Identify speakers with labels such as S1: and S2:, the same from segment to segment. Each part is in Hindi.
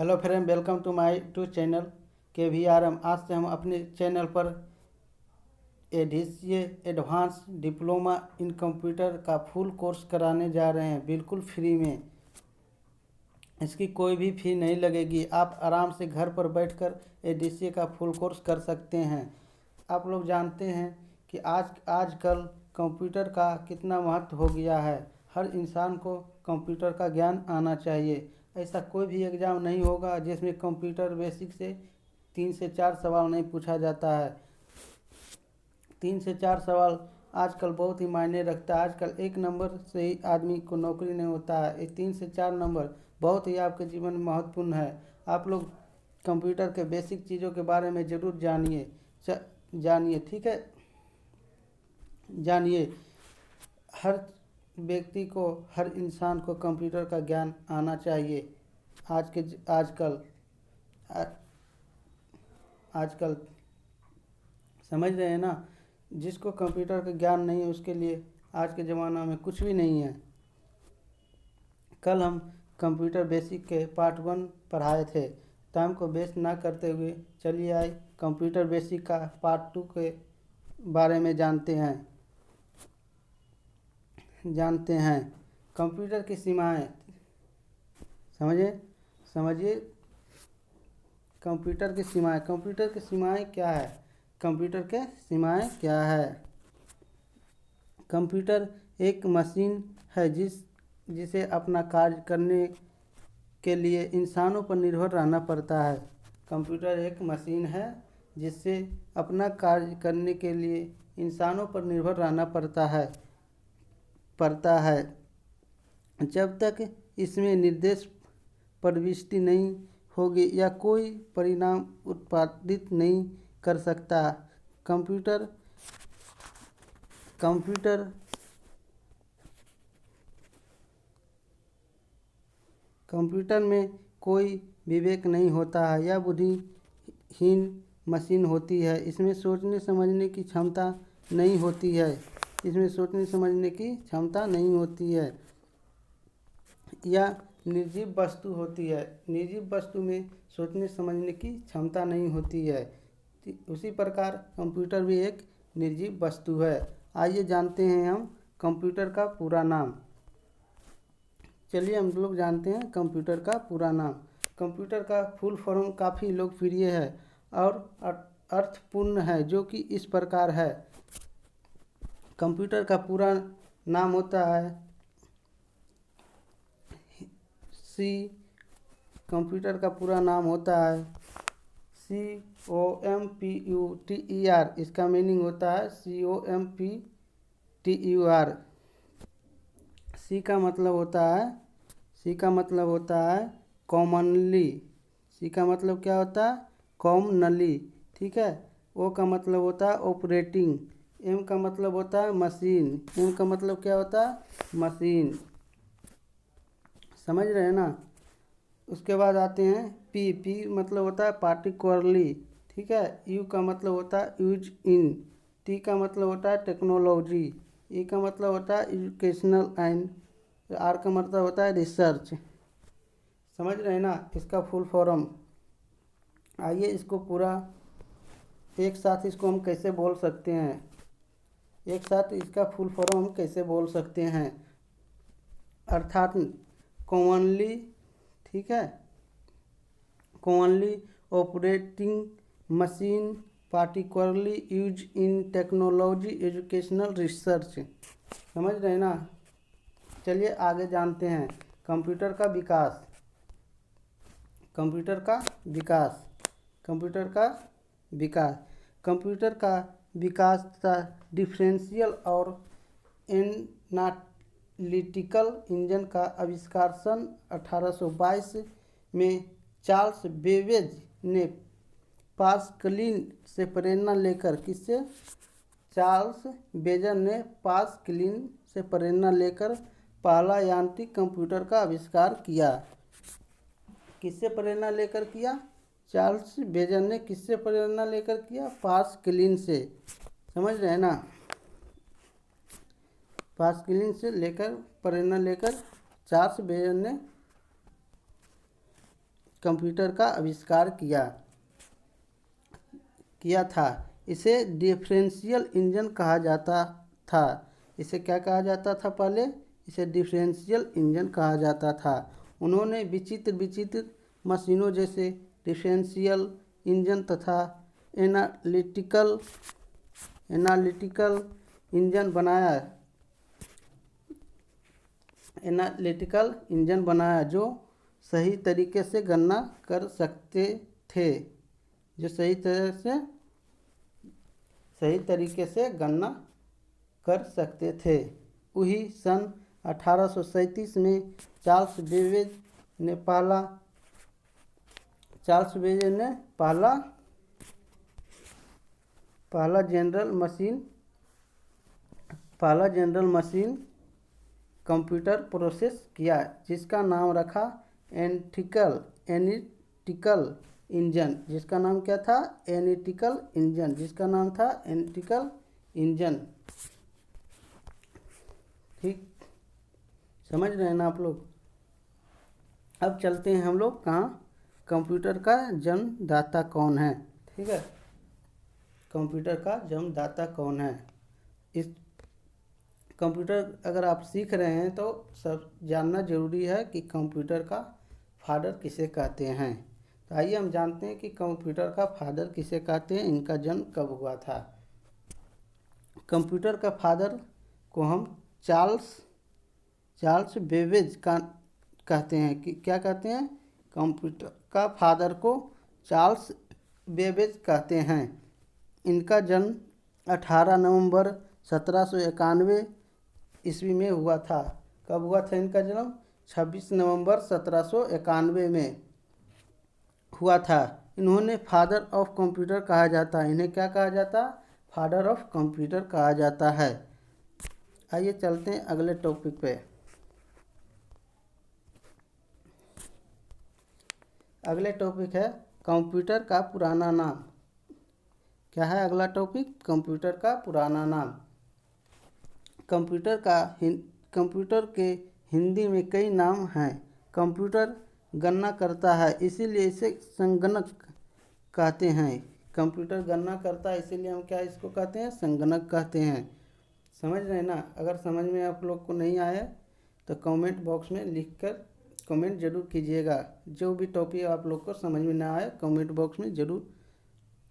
S1: Hello friend, welcome to my to channel KVRM। आज से हम अपने चैनल पर ADCA advance diploma in computer का फुल कोर्स कराने जा रहे हैं, बिल्कुल फ्री में। इसकी कोई भी फ़ी नहीं लगेगी। आप आराम से घर पर बैठकर एडीसीए का फुल कोर्स कर सकते हैं। आप लोग जानते हैं कि आजकल कंप्यूटर का कितना महत्व हो गया है। हर इंसान को कंप्यूटर का ज्ञान आना चाहिए। ऐसा कोई भी एग्ज़ाम नहीं होगा जिसमें कंप्यूटर बेसिक से 3 से 4 सवाल नहीं पूछा जाता है। 3 से 4 सवाल आजकल बहुत ही मायने रखता है। आजकल 1 नंबर से ही आदमी को नौकरी नहीं होता है। ये 3 से 4 नंबर बहुत ही आपके जीवन में महत्वपूर्ण है। आप लोग कंप्यूटर के बेसिक चीज़ों के बारे में ज़रूर जानिए, ठीक है। जानिए, हर व्यक्ति को, हर इंसान को कंप्यूटर का ज्ञान आना चाहिए। आजकल समझ रहे हैं ना। जिसको कंप्यूटर का ज्ञान नहीं है उसके लिए आज के ज़माना में कुछ भी नहीं है। कल हम कंप्यूटर बेसिक के पार्ट 1 पढ़ाए थे। टाइम को वेस्ट ना करते हुए चलिए आए कंप्यूटर बेसिक का पार्ट 2 के बारे में जानते हैं। कंप्यूटर की सीमाएं समझिए। कंप्यूटर की सीमाएं क्या है? कंप्यूटर एक मशीन है जिसे अपना कार्य करने के लिए इंसानों पर निर्भर रहना पड़ता है। कंप्यूटर एक मशीन है जिससे अपना कार्य करने के लिए इंसानों पर निर्भर रहना पड़ता है। जब तक इसमें निर्देश प्रविष्टि नहीं होगी या कोई परिणाम उत्पादित नहीं कर सकता। कंप्यूटर में कोई विवेक नहीं होता है। यह बुद्धिहीन मशीन होती है। इसमें सोचने समझने की क्षमता नहीं होती है। यह निर्जीव वस्तु होती है। निर्जीव वस्तु में सोचने समझने की क्षमता नहीं होती है। उसी प्रकार कंप्यूटर भी एक निर्जीव वस्तु है। आइए जानते हैं हम कंप्यूटर का पूरा नाम। चलिए हम लोग जानते हैं कंप्यूटर का पूरा नाम। कंप्यूटर का फुल फॉर्म काफ़ी लोकप्रिय है और अर्थपूर्ण है, जो कि इस प्रकार है। कंप्यूटर का पूरा नाम होता है कंप्यूटर का पूरा नाम होता है COMPUTER। इसका मीनिंग होता है COMPUTER। सी का मतलब होता है कॉमनली। सी का मतलब क्या होता है? कॉमनली, ठीक है। ओ का मतलब होता है ऑपरेटिंग। एम का मतलब होता है मशीन। एम का मतलब क्या होता है? मशीन। समझ रहे हैं ना। उसके बाद आते हैं पी मतलब होता है पार्टिकुलरली, ठीक है। यू का मतलब होता है यूज इन। टी का मतलब होता है टेक्नोलॉजी। ई का मतलब होता है एजुकेशनल एंड आर का मतलब होता है रिसर्च। समझ रहे हैं ना इसका फुल फॉर्म। आइए इसको पूरा एक साथ इसको हम कैसे बोल सकते हैं। एक साथ इसका फुल फॉर्म हम कैसे बोल सकते हैं, अर्थात कॉमनली, ठीक है। Commonly operating machine, particularly use in technology, educational research. समझ रहे हैं ना। चलिए आगे जानते हैं कंप्यूटर का विकास। कंप्यूटर का विकास तथा डिफरेंशियल और एनालिटिकल इंजन का आविष्कार सन 1822 में चार्ल्स बेबेज ने पास्कलिन से प्रेरणा लेकर पहला यांत्रिक कंप्यूटर का आविष्कार किया। किससे प्रेरणा लेकर किया? चार्ल्स बेबेज ने किससे प्रेरणा लेकर किया? पास्कलिन से। समझ रहे हैं ना। पास्कलिन से प्रेरणा लेकर चार्ल्स बेबेज ने कंप्यूटर का आविष्कार किया था। इसे डिफरेंशियल इंजन कहा जाता था। इसे क्या कहा जाता था पहले? इसे डिफरेंशियल इंजन कहा जाता था। उन्होंने विचित्र विचित्र मशीनों जैसे डिफरेंशियल इंजन तथा एनालिटिकल इंजन बनाया जो सही तरीके से गणना कर सकते थे। वही सन 1837 में चार्ल्स बेबेज ने पहला जनरल मशीन कंप्यूटर प्रोसेस किया, जिसका नाम रखा एनालिटिकल इंजन। जिसका नाम क्या था? Analytical engine. ठीक, समझ रहे हैं ना आप लोग? अब चलते हैं हम लोग कहाँ, कंप्यूटर का जन्मदाता कौन है। ठीक है, कंप्यूटर का जन्मदाता कौन है? इस कंप्यूटर अगर आप सीख रहे हैं तो सब जानना जरूरी है कि कंप्यूटर का फादर किसे कहते हैं। तो आइए हम जानते हैं कि कंप्यूटर का फादर किसे कहते हैं, इनका जन्म कब हुआ था। कंप्यूटर का फादर को हम चार्ल्स बेबेज का कहते हैं। कि क्या कहते हैं? कंप्यूटर का फादर को चार्ल्स बेबेज कहते हैं। इनका जन्म 18 नवंबर 1791 ईस्वी में हुआ था। कब हुआ था इनका जन्म? 26 नवंबर 1791 में हुआ था। इन्होंने फादर ऑफ कंप्यूटर कहा जाता है। इन्हें क्या कहा जाता? फादर ऑफ कंप्यूटर कहा जाता है। आइए चलते हैं अगले टॉपिक पे। अगले टॉपिक है कंप्यूटर का पुराना नाम। क्या है अगला टॉपिक? कंप्यूटर का पुराना नाम। कंप्यूटर के हिंदी में कई नाम हैं। कंप्यूटर गणना करता है, इसीलिए इसे संगणक कहते हैं। कंप्यूटर गणना करता है, इसीलिए हम क्या इसको कहते हैं? संगणक कहते हैं। समझ रहे हैं ना? अगर समझ में आप लोग को नहीं आया तो कमेंट बॉक्स में लिखकर कमेंट जरूर कीजिएगा। जो भी टॉपिक आप लोग को समझ में ना आए कमेंट बॉक्स में ज़रूर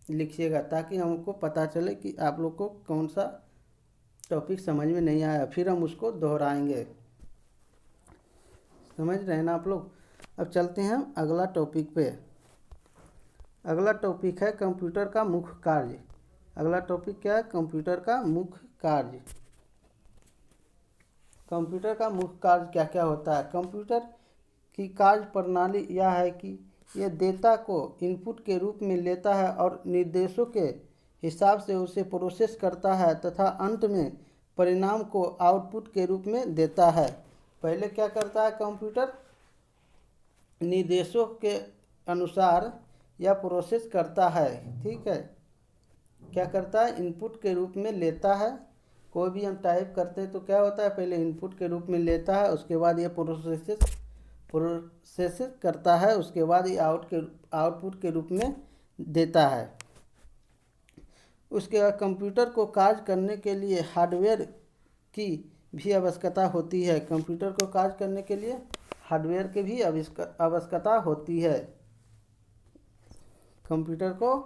S1: लिखिएगा, ताकि हमको पता चले कि आप लोग को कौन सा टॉपिक समझ में नहीं आया, फिर हम उसको दोहराएंगे। समझ रहे हैं ना आप लोग? अब चलते हैं अगला टॉपिक पे। अगला टॉपिक है कंप्यूटर का मुख्य कार्य। अगला टॉपिक क्या है? कंप्यूटर का मुख्य कार्य। कंप्यूटर का मुख्य कार्य क्या क्या होता है? कंप्यूटर की कार्य प्रणाली यह है कि यह डेटा को इनपुट के रूप में लेता है और निर्देशों के हिसाब से उसे प्रोसेस करता है तथा अंत में परिणाम को आउटपुट के रूप में देता है। पहले क्या करता है कंप्यूटर? निर्देशों के अनुसार यह प्रोसेस करता है। ठीक है, क्या करता है? इनपुट के रूप में लेता है। कोई भी हम टाइप करते हैं तो क्या होता है? पहले इनपुट के रूप में लेता है, उसके बाद ये प्रोसेस करता है, उसके बाद ये आउटपुट के रूप में देता है। उसके बाद कंप्यूटर को कार्य करने के लिए हार्डवेयर की भी आवश्यकता होती है। कंप्यूटर को कार्य करने के लिए हार्डवेयर की भी आवश्यकता होती है। कंप्यूटर को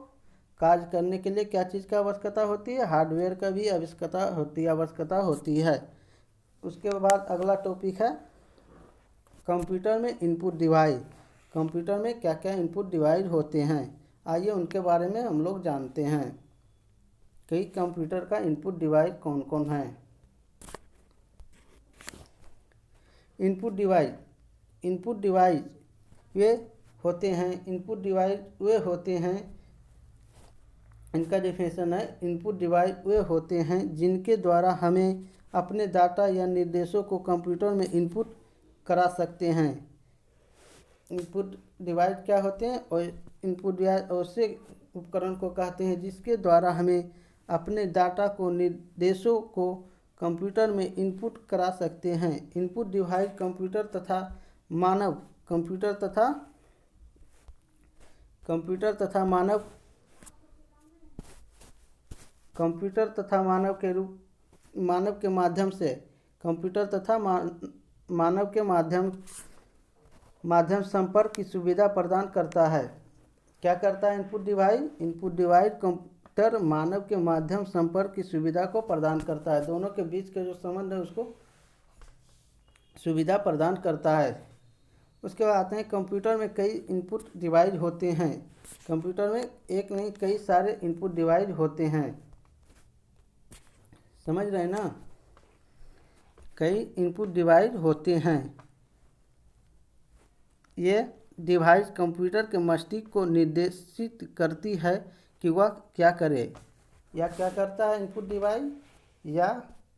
S1: कार्य करने के लिए क्या चीज़ का आवश्यकता होती है? हार्डवेयर का भी आवश्यकता होती है। उसके बाद अगला टॉपिक है कंप्यूटर में इनपुट डिवाइस। कंप्यूटर में क्या क्या इनपुट डिवाइस होते हैं, आइए उनके बारे में हम लोग जानते हैं कि कंप्यूटर का इनपुट डिवाइस कौन कौन है। इनपुट डिवाइस वे होते हैं इनका डेफिनेशन है, इनपुट डिवाइस वे होते हैं जिनके द्वारा हमें अपने डाटा या निर्देशों को कंप्यूटर में इनपुट करा सकते हैं। इनपुट डिवाइस क्या होते हैं? और इनपुट डिवाइस ऐसे उपकरण को कहते हैं जिसके द्वारा हमें अपने डाटा को निर्देशों को कंप्यूटर में इनपुट करा सकते हैं। इनपुट डिवाइस कंप्यूटर तथा कंप्यूटर तथा मानव के माध्यम से कंप्यूटर तथा मानव के माध्यम संपर्क की सुविधा प्रदान करता है। क्या करता है इनपुट डिवाइस कंप्यूटर मानव के माध्यम संपर्क की सुविधा को प्रदान करता है। दोनों के बीच के जो संबंध है उसको सुविधा प्रदान करता है। उसके बाद आते हैं कंप्यूटर में कई इनपुट डिवाइस होते हैं। कंप्यूटर में एक नहीं कई सारे इनपुट डिवाइस होते हैं, समझ रहे हैं ना। कई इनपुट डिवाइस होते हैं। ये डिवाइस कंप्यूटर के मस्तिष्क को निर्देशित करती है कि वह क्या करे, या क्या करता है इनपुट डिवाइस या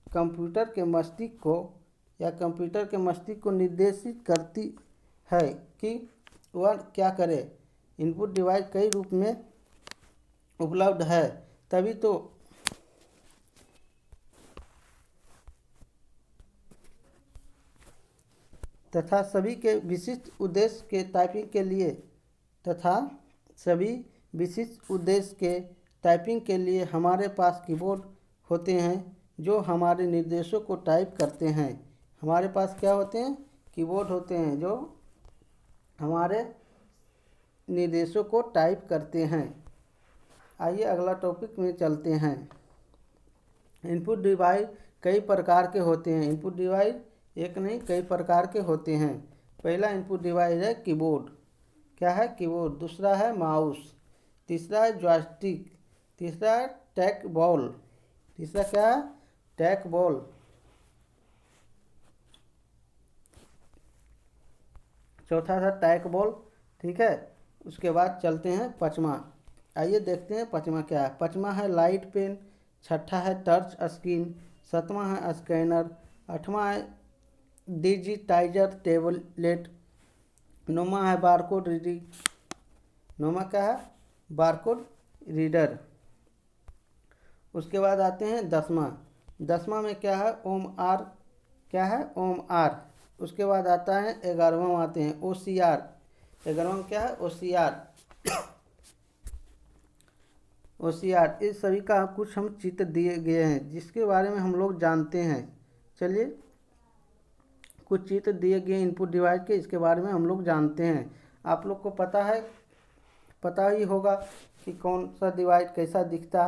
S1: कंप्यूटर के मस्तिष्क को निर्देशित करती है कि वह क्या करे। इनपुट डिवाइस कई रूप में उपलब्ध है, तभी तो तथा सभी विशिष्ट उद्देश्य के टाइपिंग के लिए हमारे पास कीबोर्ड होते हैं जो हमारे निर्देशों को टाइप करते हैं। हमारे पास क्या होते हैं? कीबोर्ड होते हैं जो हमारे निर्देशों को टाइप करते हैं। आइए अगला टॉपिक में चलते हैं। इनपुट डिवाइस कई प्रकार के होते हैं। इनपुट डिवाइस एक नहीं कई प्रकार के होते हैं। पहला इनपुट डिवाइस है कीबोर्ड। क्या है? कीबोर्ड। दूसरा है माउस। तीसरा है जॉयस्टिक। तीसरा है ट्रैक बॉल। तीसरा क्या है? Track ball. चौथा था ट्रैक बॉल। ठीक है। उसके बाद चलते हैं पाँचवा। आइए देखते हैं पाँचवा क्या है। पाँचवा है लाइट पेन। छठा है टच स्क्रीन। सातवां है स्कैनर। आठवां है डिजिटाइजर टैबलेट। नौवां है बारकोड रीडिंग। नौवां क्या है? Barcode reader. उसके बाद आते हैं दसवां। दसवां में क्या है? ओम आर। क्या है? ओम आर। उसके बाद आता है 11वां आते हैं OCR। 11वां क्या है? OCR। OCR इस सभी का कुछ हम चित्र दिए गए हैं जिसके बारे में हम लोग जानते हैं। चलिए कुछ चित्र दिए गए इनपुट डिवाइस के, इसके बारे में हम लोग जानते हैं। आप लोग को पता ही होगा कि कौन सा डिवाइस कैसा दिखता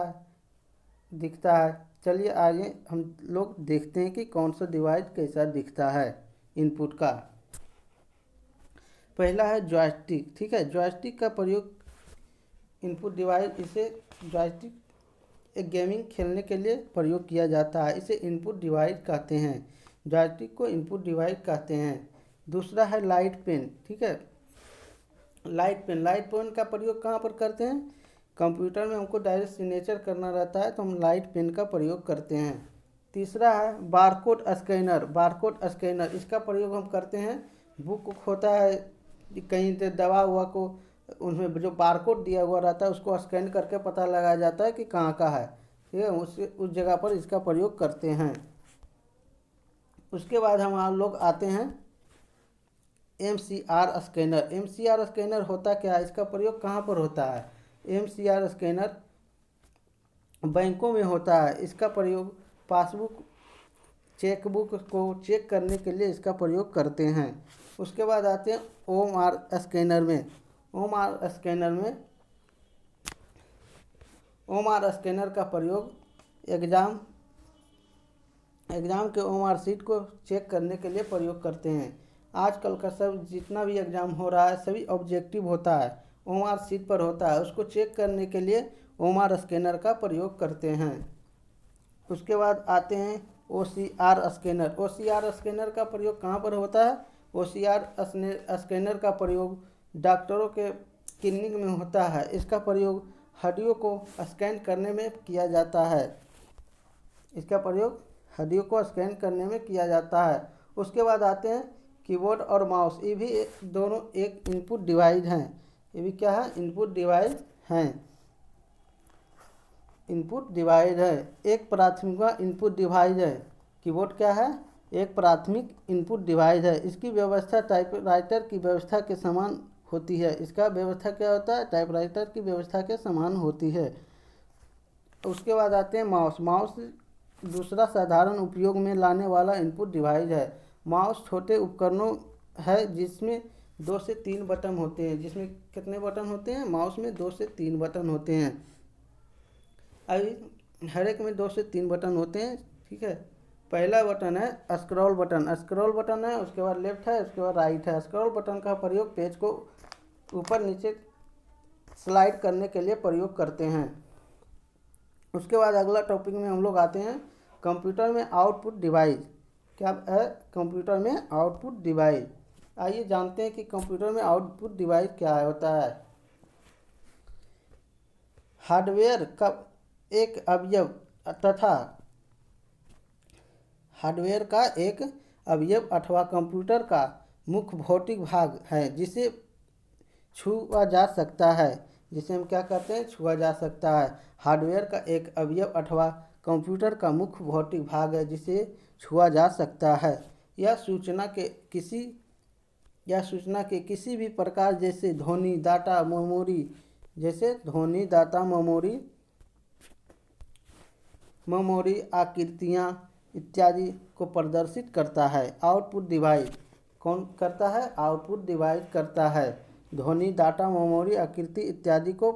S1: है। चलिए आइए हम लोग देखते हैं कि कौन सा डिवाइस कैसा दिखता है इनपुट का। पहला है जॉयस्टिक। ठीक है। जॉयस्टिक का प्रयोग इनपुट डिवाइस, इसे जॉयस्टिक एक गेमिंग खेलने के लिए प्रयोग किया जाता है। इसे इनपुट डिवाइस कहते हैं। जॉयस्टिक को इनपुट डिवाइस कहते हैं। दूसरा है लाइट पेन। ठीक है। लाइट पेन का प्रयोग कहाँ पर करते हैं? कंप्यूटर में हमको डायरेक्ट सिग्नेचर करना रहता है तो हम लाइट पेन का प्रयोग करते हैं। तीसरा है बारकोड स्कैनर। इसका प्रयोग हम करते हैं, बुक होता है कहीं से दवा हुआ को, उसमें जो बारकोड दिया हुआ रहता है उसको स्कैन करके पता लगाया जाता है कि कहाँ का है। ठीक है। उस जगह पर इसका प्रयोग करते हैं। उसके बाद हम लोग आते हैं MCR स्कैनर। MCR स्कैनर होता क्या है? इसका प्रयोग कहाँ पर होता है? MCR स्कैनर बैंकों में होता है। इसका प्रयोग पासबुक, चेकबुक को चेक करने के लिए इसका प्रयोग करते हैं। उसके बाद आते हैं OMR स्कैनर में। OMR स्कैनर का प्रयोग एग्ज़ाम के OMR सीट को चेक करने के लिए प्रयोग करते हैं। आजकल का सब जितना भी एग्ज़ाम हो रहा है सभी ऑब्जेक्टिव होता है, OMR सीट पर होता है। उसको चेक करने के लिए OMR स्कैनर का प्रयोग करते हैं। उसके बाद आते हैं OCR स्कैनर। OCR स्कैनर का प्रयोग कहाँ पर होता है? OCR स्कैनर का प्रयोग डॉक्टरों के क्लिनिक में होता है। इसका प्रयोग हड्डियों को स्कैन करने में किया जाता है। उसके बाद आते हैं कीबोर्ड और माउस। ये भी दोनों एक इनपुट डिवाइस हैं। ये भी क्या है? इनपुट डिवाइस है। एक प्राथमिक इनपुट डिवाइस है। कीबोर्ड क्या है? एक प्राथमिक इनपुट डिवाइस है। इसकी व्यवस्था टाइपराइटर की व्यवस्था के समान होती है। इसका व्यवस्था क्या होता है, टाइपराइटर की व्यवस्था के समान होती है। उसके बाद आते हैं माउस। माउस दूसरा साधारण उपयोग में लाने वाला इनपुट डिवाइस है। माउस छोटे उपकरणों है जिसमें 2 से 3 बटन होते हैं। जिसमें कितने बटन होते हैं, माउस में 2 से 3 बटन होते हैं। अभी हर एक में 2 से 3 बटन होते हैं, ठीक है। पहला बटन है स्क्रॉल बटन। स्क्रॉल बटन है, उसके बाद लेफ्ट है, उसके बाद राइट है। स्क्रॉल बटन का प्रयोग पेज को ऊपर नीचे स्लाइड करने के लिए प्रयोग करते हैं। उसके बाद अगला टॉपिक में हम लोग आते हैं कंप्यूटर में आउटपुट डिवाइस। क्या है कंप्यूटर में आउटपुट डिवाइस? आइए जानते हैं कि कंप्यूटर में आउटपुट डिवाइस क्या होता है। हार्डवेयर का एक अवयव तथा हार्डवेयर का एक अवयव अथवा कंप्यूटर का मुख्य भौतिक भाग है जिसे छुआ जा सकता है। जिसे हम क्या कहते हैं, छुआ जा सकता है। हार्डवेयर का एक अवयव अथवा कंप्यूटर का मुख्य भौतिक भाग है जिसे छुआ जा सकता है। यह सूचना के किसी भी प्रकार जैसे ध्वनि, डाटा, मेमोरी, आकृतियाँ इत्यादि को प्रदर्शित करता है। आउटपुट डिवाइस कौन करता है? आउटपुट डिवाइस करता है। ध्वनि, डाटा, मेमोरी, आकृति इत्यादि को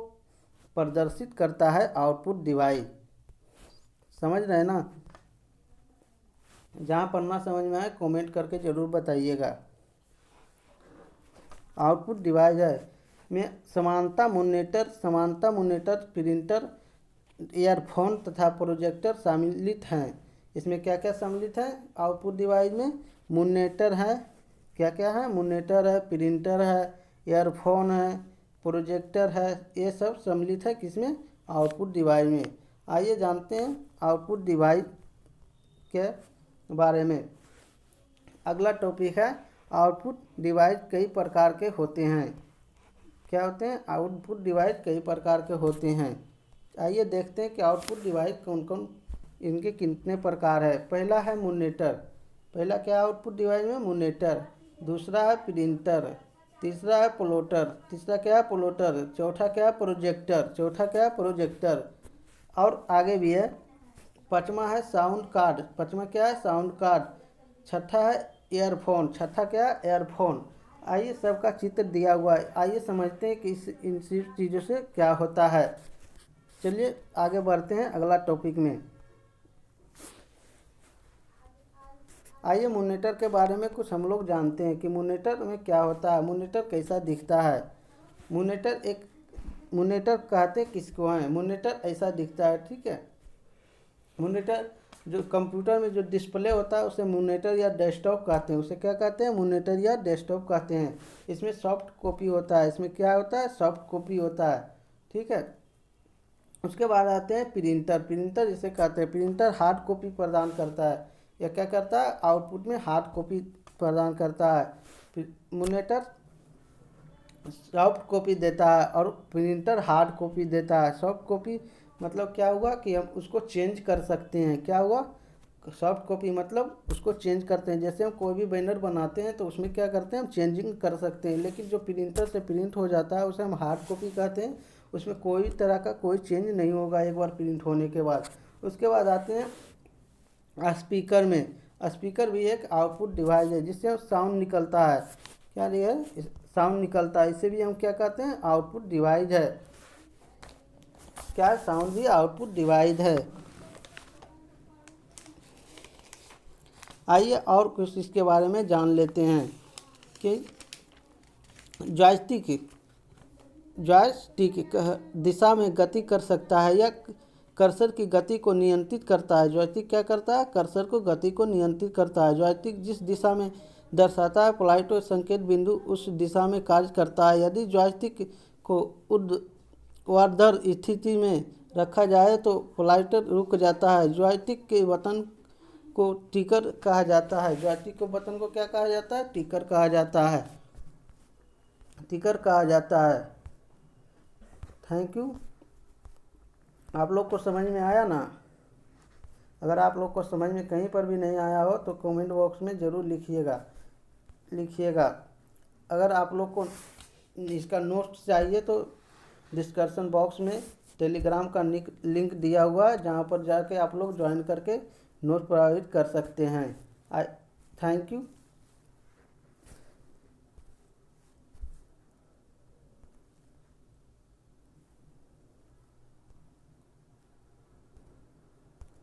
S1: प्रदर्शित करता है आउटपुट डिवाइस। समझ रहे हैं ना? जहाँ पढ़ना समझ में आए कमेंट करके ज़रूर बताइएगा। आउटपुट डिवाइस है में समानता मॉनिटर, प्रिंटर, ईयरफोन तथा प्रोजेक्टर सम्मिलित हैं। इसमें क्या क्या सम्मिलित है आउटपुट डिवाइस में? मॉनिटर है, क्या क्या है? मॉनिटर है, प्रिंटर है, ईयरफोन है, प्रोजेक्टर है। ये सब सम्मिलित है किसमें? आउटपुट डिवाइस में। आइए जानते हैं आउटपुट डिवाइस के बारे में। अगला टॉपिक है आउटपुट डिवाइस कई प्रकार के होते हैं। क्या होते हैं? आउटपुट डिवाइस कई प्रकार के होते हैं। आइए देखते हैं कि आउटपुट डिवाइस कौन कौन, इनके कितने प्रकार है। पहला है मॉनिटर। पहला क्या है आउटपुट डिवाइस में? मॉनिटर। दूसरा है प्रिंटर। तीसरा है प्लॉटर। तीसरा क्या है? प्लॉटर। चौथा क्या है? प्रोजेक्टर। चौथा क्या है? प्रोजेक्टर। और आगे भी है। पाँचवा है साउंड कार्ड। पाँचवा क्या है? Sound card. छठा है ईयरफोन। छठा क्या है? ईयरफोन। आइए सबका चित्र दिया हुआ है, आइए समझते हैं कि इन चीज़ों से क्या होता है। चलिए आगे बढ़ते हैं अगला टॉपिक में। आइए मॉनिटर के बारे में कुछ हम लोग जानते हैं कि मॉनिटर में क्या होता है, मॉनिटर कैसा दिखता है। मॉनिटर कहते किसको हैं? मॉनिटर ऐसा दिखता है, ठीक है। मॉनिटर जो कंप्यूटर में जो डिस्प्ले होता है उसे मॉनिटर या डेस्कटॉप कहते हैं। उसे क्या कहते हैं? मॉनिटर या डेस्कटॉप कहते हैं। इसमें सॉफ्ट कॉपी होता है। इसमें क्या होता है? सॉफ्ट कॉपी होता है, ठीक है। उसके बाद आते हैं प्रिंटर। प्रिंटर जिसे कहते हैं, प्रिंटर हार्ड कॉपी प्रदान करता है। यह क्या करता है? आउटपुट में हार्ड कॉपी प्रदान करता है। मॉनिटर सॉफ्ट कॉपी देता है और प्रिंटर हार्ड कॉपी देता है। सॉफ्ट कॉपी मतलब क्या हुआ कि हम उसको चेंज कर सकते हैं। क्या हुआ? सॉफ्ट कॉपी मतलब उसको चेंज करते हैं। जैसे हम कोई भी बैनर बनाते हैं तो उसमें क्या करते हैं? हम चेंजिंग कर सकते हैं। लेकिन जो प्रिंटर से प्रिंट हो जाता है उसे हम हार्ड कॉपी कहते हैं। उसमें कोई तरह का कोई चेंज नहीं होगा एक बार प्रिंट होने के बाद। उसके बाद आते हैं स्पीकर में। स्पीकर भी एक आउटपुट डिवाइस है जिससे साउंड निकलता है। क्या है? साउंड निकलता है। इसे भी हम क्या कहते हैं? आउटपुट डिवाइस है। क्या? साउंड भी आउटपुट डिवाइस है। आइए और कुछ इसके बारे में जान लेते हैं कि जॉयस्टिक दिशा में गति कर सकता है या कर्सर की गति को नियंत्रित करता है। जॉयस्टिक क्या करता है? कर्सर को गति को नियंत्रित करता है। जॉयस्टिक जिस दिशा में दर्शाता है प्लाटो संकेत बिंदु उस दिशा में कार्य करता है। यदि जॉयस्टिक को ऊर्ध्वाधर स्थिति में रखा जाए तो प्लाटर रुक जाता है। जॉयस्टिक के बटन को टिकर कहा जाता है। जॉयस्टिक के बटन को क्या कहा जाता है? टिकर कहा जाता है। टिकर कहा जाता है। Thank you. आप लोग को समझ में आया ना? अगर आप लोग को समझ में कहीं पर भी नहीं आया हो तो कमेंट बॉक्स में ज़रूर लिखिएगा। अगर आप लोग को इसका नोट्स चाहिए तो डिस्क्रिप्शन बॉक्स में टेलीग्राम का लिंक दिया हुआ है, जहाँ पर जाके आप लोग ज्वाइन करके नोट प्रोवाइड कर सकते हैं। आई थैंक यू।